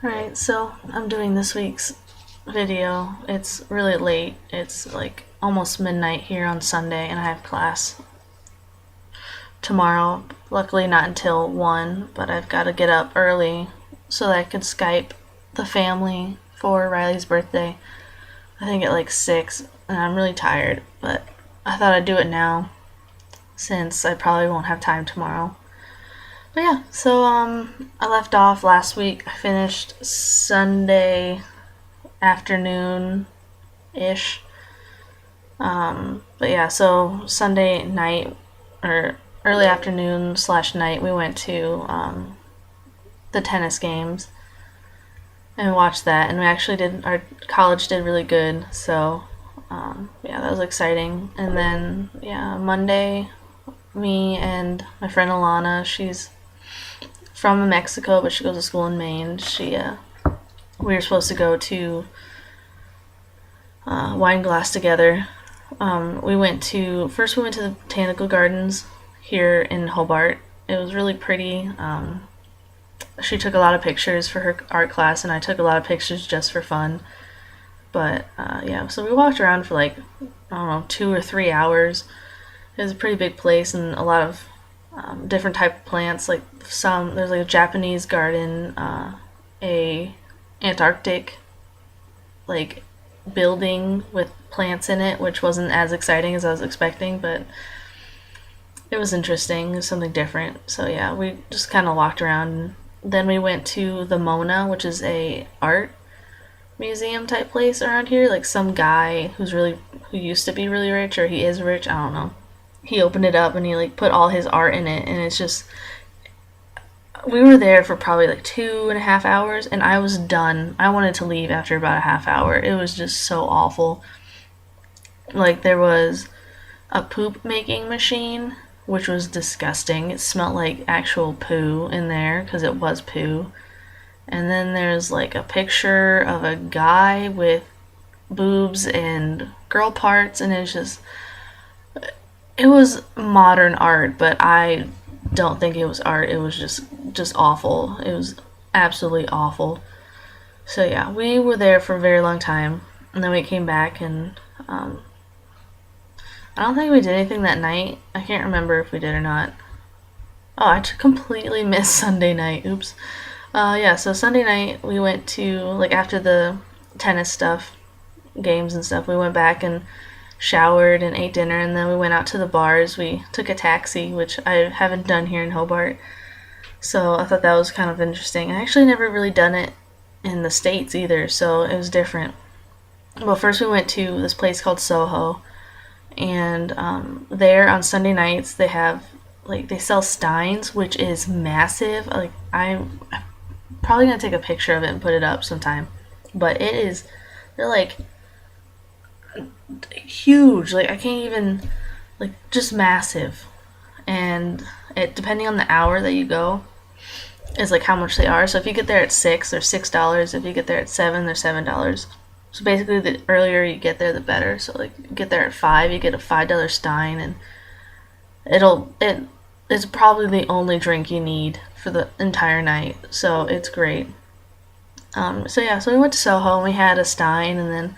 Alright, so I'm doing this week's video. It's really late. It's like almost midnight here on Sunday, and I have class tomorrow. Luckily, not until 1, but I've got to get up early so that I can Skype the family for Riley's birthday. I think at like 6, and I'm really tired, but I thought I'd do it now since I probably won't have time tomorrow. But yeah, so I left off last week. I finished Sunday afternoon ish. But yeah, so Sunday night or early afternoon slash night, we went to the tennis games and watched that. And we actually did, our college did really good. So yeah, that was exciting. And then, yeah, Monday, me and my friend Alana, she's from Mexico, but she goes to school in Maine. We were supposed to go to Wine Glass together. We went to the Botanical Gardens here in Hobart. It was really pretty. She took a lot of pictures for her art class, and I took a lot of pictures just for fun. But yeah, so we walked around for like, I don't know, 2 or 3 hours. It was a pretty big place and a lot of different type of plants. Like there's like a Japanese garden, a Antarctic like building with plants in it, which wasn't as exciting as I was expecting, but it was interesting. It was something different. So yeah, we just kind of walked around. Then we went to the Mona, which is a art museum type place around here. Like some guy who used to be really rich, or he is rich, I don't know. He opened it up and he like put all his art in it, and it's just, we were there for probably like 2.5 hours, and I was done. I wanted to leave after about a half hour. It was just so awful. Like there was a poop making machine, which was disgusting. It smelled like actual poo in there because it was poo. And then there's like a picture of a guy with boobs and girl parts, and it was modern art, but I don't think it was art. It was just awful. It was absolutely awful. So yeah, we were there for a very long time, and then we came back, and I don't think we did anything that night. I can't remember if we did or not. Oh, I completely missed Sunday night. Oops. Yeah, so Sunday night we went to, like, after the tennis stuff, games and stuff, we went back and showered and ate dinner, and then we went out to the bars. We took a taxi, which I haven't done here in Hobart, so I thought that was kind of interesting. I actually never really done it in the States either, so it was different. Well, first we went to this place called Soho, and there on Sunday nights they have, like, they sell Steins, which is massive. Like, I'm probably gonna take a picture of it and put it up sometime, but they're like huge. Like I can't even, like, just massive. And it, depending on the hour that you go, is like how much they are. So if you get there at 6, they're $6. If you get there at 7, they're $7. So basically, the earlier you get there, the better. So like, you get there at 5, you get a $5 Stein, and it's probably the only drink you need for the entire night. So it's great. So yeah, so we went to Soho and we had a Stein, and then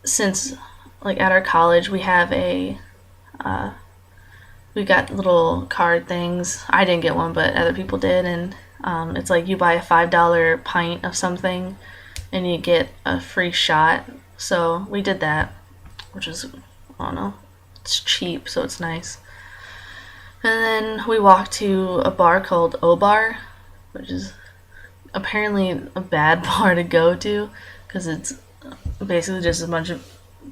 since, like, at our college we have we got little card things. I didn't get one, but other people did, and it's like you buy a $5 pint of something and you get a free shot. So we did that, which is, I don't know, it's cheap, so it's nice. And then we walked to a bar called O Bar, which is apparently a bad bar to go to because it's basically just a bunch of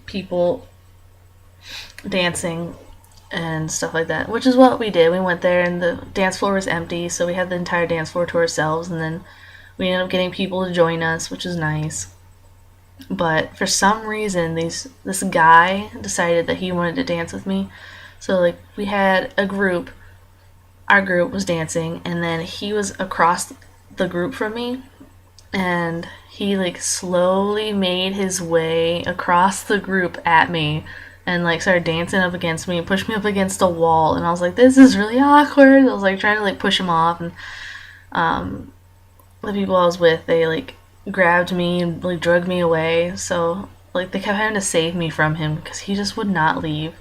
people dancing and stuff like that, which is what we did. We went there and the dance floor was empty, so we had the entire dance floor to ourselves, and then we ended up getting people to join us, which is nice. But for some reason, this guy decided that he wanted to dance with me. So like, we had a group, our group was dancing, and then he was across the group from me, and he like slowly made his way across the group at me and like started dancing up against me and pushed me up against a wall, and I was like, this is really awkward. I was like trying to like push him off, and the people I was with, they like grabbed me and like drug me away. So like they kept having to save me from him because he just would not leave.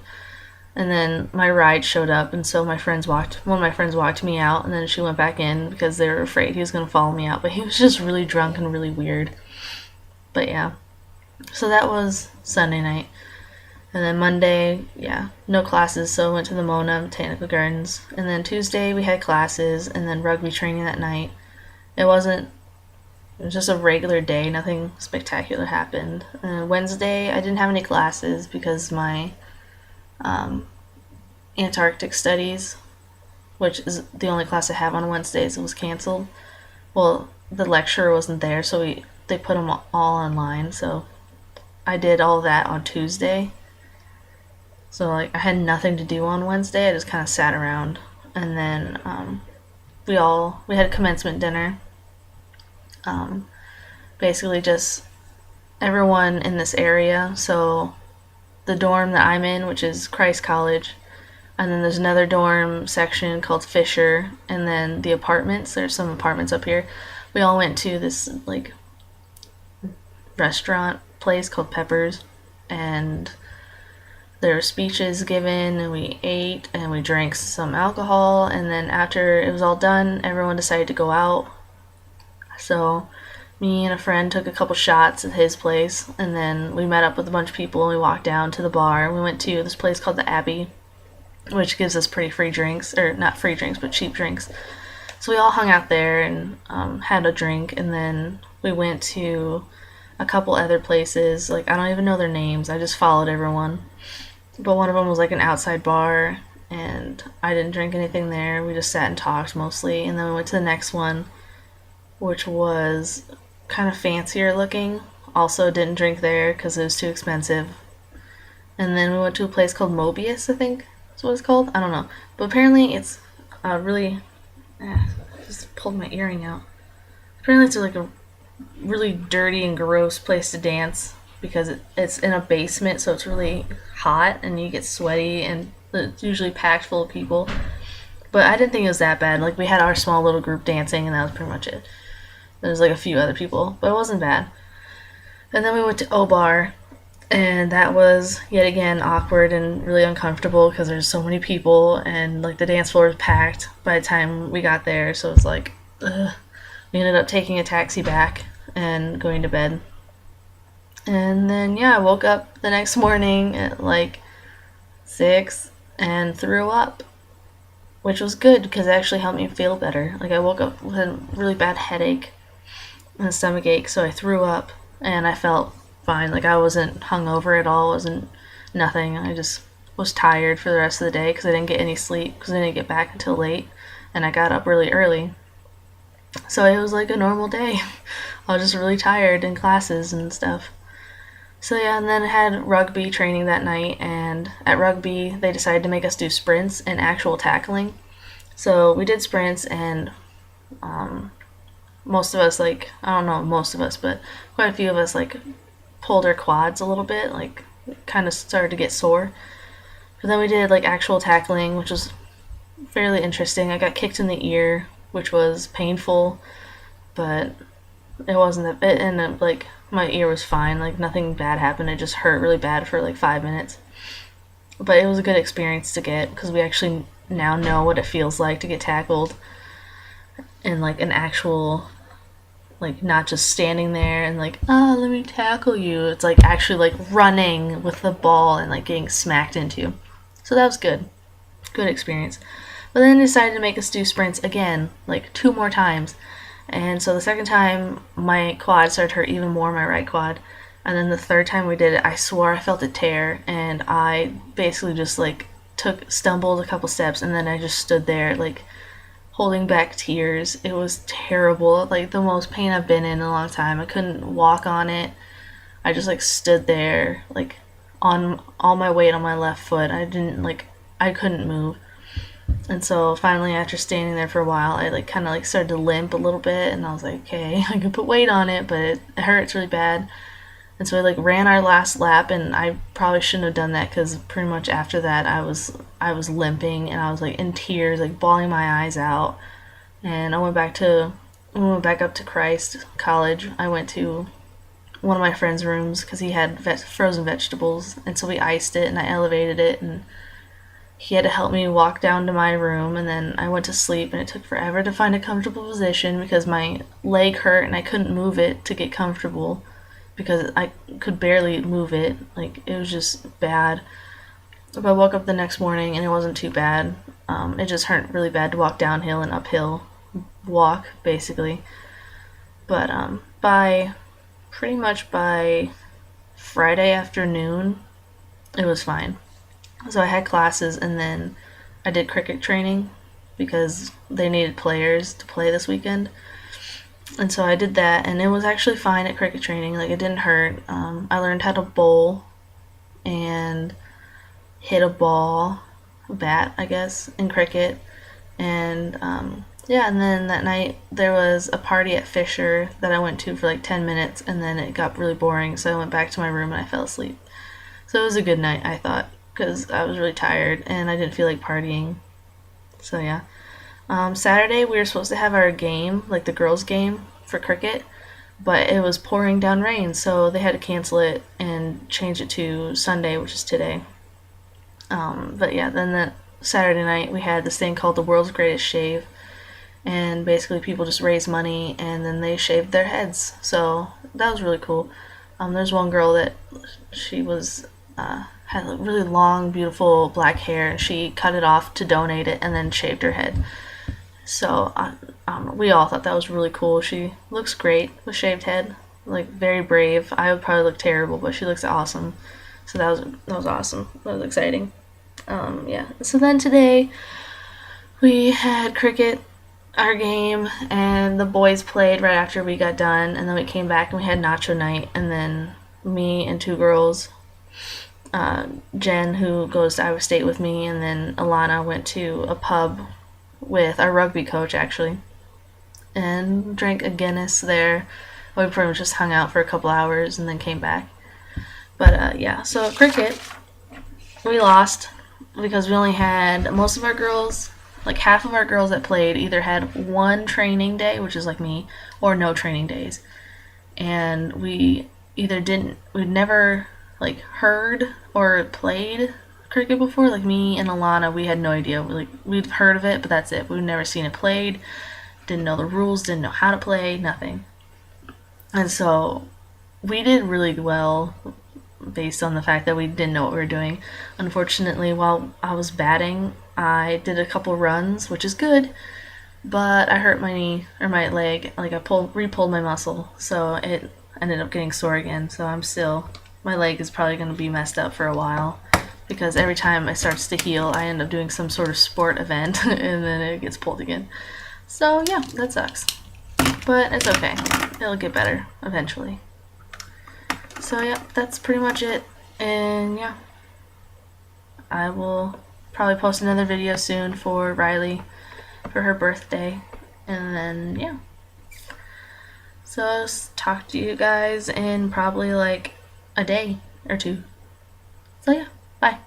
And then my ride showed up, and so one of my friends walked me out, and then she went back in because they were afraid he was gonna follow me out. But he was just really drunk and really weird. But yeah, so that was Sunday night. And then Monday, yeah, no classes, so I went to the Mona Botanical Gardens. And then Tuesday we had classes, and then rugby training that night. It wasn't, it was just a regular day, nothing spectacular happened. And Wednesday I didn't have any classes because my um, Antarctic studies, which is the only class I have on Wednesdays, was canceled. Well, the lecturer wasn't there, so they put them all online. So I did all that on Tuesday. So like I had nothing to do on Wednesday. I just kind of sat around, and then we had a commencement dinner. Um, Basically just everyone in this area. So the dorm that I'm in, which is Christ College, and then there's another dorm section called Fisher, and then the apartments. There's some apartments up here. We all went to this like restaurant place called Peppers, and there were speeches given, and we ate and we drank some alcohol, and then after it was all done, everyone decided to go out. So me and a friend took a couple shots at his place, and then we met up with a bunch of people and we walked down to the bar. We went to this place called the Abbey, which gives us pretty free drinks, or not free drinks, but cheap drinks. So we all hung out there and had a drink, and then we went to a couple other places. Like, I don't even know their names, I just followed everyone. But one of them was like an outside bar, and I didn't drink anything there. We just sat and talked mostly. And then we went to the next one, which was kind of fancier looking. Also, didn't drink there because it was too expensive. And then we went to a place called Mobius, I think that's what it's called. I don't know. But apparently it's really. Just pulled my earring out. Apparently it's like a really dirty and gross place to dance because it's in a basement, so it's really hot and you get sweaty, and it's usually packed full of people. But I didn't think it was that bad. Like, we had our small little group dancing, and that was pretty much it. There was like a few other people, but it wasn't bad. And then we went to O-Bar, and that was yet again awkward and really uncomfortable because there's so many people, and like the dance floor was packed by the time we got there. So it's like, ugh. We ended up taking a taxi back and going to bed. And then yeah, I woke up the next morning at like 6 and threw up, which was good because it actually helped me feel better. Like, I woke up with a really bad headache and a stomach ache, so I threw up and I felt fine. Like, I wasn't hungover at all, wasn't nothing. I just was tired for the rest of the day because I didn't get any sleep because I didn't get back until late, and I got up really early. So it was like a normal day. I was just really tired in classes and stuff. So yeah, and then I had rugby training that night, and at rugby they decided to make us do sprints and actual tackling. So we did sprints, and most of us, like, I don't know most of us, but quite a few of us like pulled our quads a little bit, like kind of started to get sore. But then we did like actual tackling, which was fairly interesting. I got kicked in the ear, which was painful, but it wasn't that. It ended up like my ear was fine. Like, nothing bad happened. It just hurt really bad for like 5 minutes. But it was a good experience to get because we actually now know what it feels like to get tackled in like an actual, like, not just standing there and like, oh, let me tackle you. It's like actually like running with the ball and like getting smacked into. So that was good. Good experience. But then they decided to make us do sprints again, like 2 more times. And so the second time, my quad started to hurt even more, my right quad. And then the third time we did it, I swore I felt a tear, and I basically just like stumbled a couple steps, and then I just stood there like holding back tears. It was terrible, like the most pain I've been in a long time. I couldn't walk on it. I just like stood there like on all my weight on my left foot. I couldn't move. And so finally, after standing there for a while, I like kind of like started to limp a little bit, and I was like, okay, I can put weight on it, but it hurts really bad. And so I like ran our last lap, and I probably shouldn't have done that because pretty much after that I was limping, and I was like in tears, like bawling my eyes out. And I went back to we went back up to Christ College. I went to one of my friend's rooms because he had frozen vegetables, and so we iced it and I elevated it, and he had to help me walk down to my room, and then I went to sleep, and it took forever to find a comfortable position because my leg hurt and I couldn't move it to get comfortable because I could barely move it. Like, it was just bad. But I woke up the next morning and it wasn't too bad. It just hurt really bad to walk downhill and uphill walk, basically. But by pretty much by Friday afternoon, it was fine. So I had classes, and then I did cricket training because they needed players to play this weekend. And so I did that, and it was actually fine at cricket training. Like, it didn't hurt. I learned how to bowl and hit a ball, bat, I guess, in cricket. And yeah, and then that night there was a party at Fisher that I went to for like 10 minutes, and then it got really boring, so I went back to my room and I fell asleep. So it was a good night, I thought, because I was really tired and I didn't feel like partying. So yeah. Saturday we were supposed to have our game, like the girls' game for cricket, but it was pouring down rain, so they had to cancel it and change it to Sunday, which is today. But yeah, then the Saturday night we had this thing called the World's Greatest Shave, and basically people just raised money and then they shaved their heads. So that was really cool. There's one girl that she was had really long, beautiful black hair, and she cut it off to donate it and then shaved her head. So we all thought that was really cool. She looks great with shaved head, like very brave. I would probably look terrible, but she looks awesome. So that was awesome. That was exciting. Yeah. So then today we had cricket, our game, and the boys played right after we got done, and then we came back and we had nacho night, and then me and two girls, Jen, who goes to Iowa State with me, and then Alana went to a pub with our rugby coach, actually, and drank a Guinness there. We pretty much just hung out for a couple hours and then came back. But yeah, so cricket, we lost because we only had most of our girls, like half of our girls that played, either had one training day, which is like me, or no training days. And we either we'd never like heard or played cricket before. Like me and Alana, we had no idea. We'd heard of it, but that's it. We'd never seen it played, didn't know the rules, didn't know how to play, nothing. And so we did really well based on the fact that we didn't know what we were doing. Unfortunately, while I was batting, I did a couple runs, which is good, but I hurt my knee or my leg. Like, I re-pulled my muscle, so it ended up getting sore again. So my leg is probably going to be messed up for a while, because every time it starts to heal, I end up doing some sort of sport event and then it gets pulled again. So yeah, that sucks, but it's okay. It'll get better eventually. So yeah, that's pretty much it. And yeah, I will probably post another video soon for Riley for her birthday. And then yeah. So I'll talk to you guys in probably like a day or two. So yeah, bye.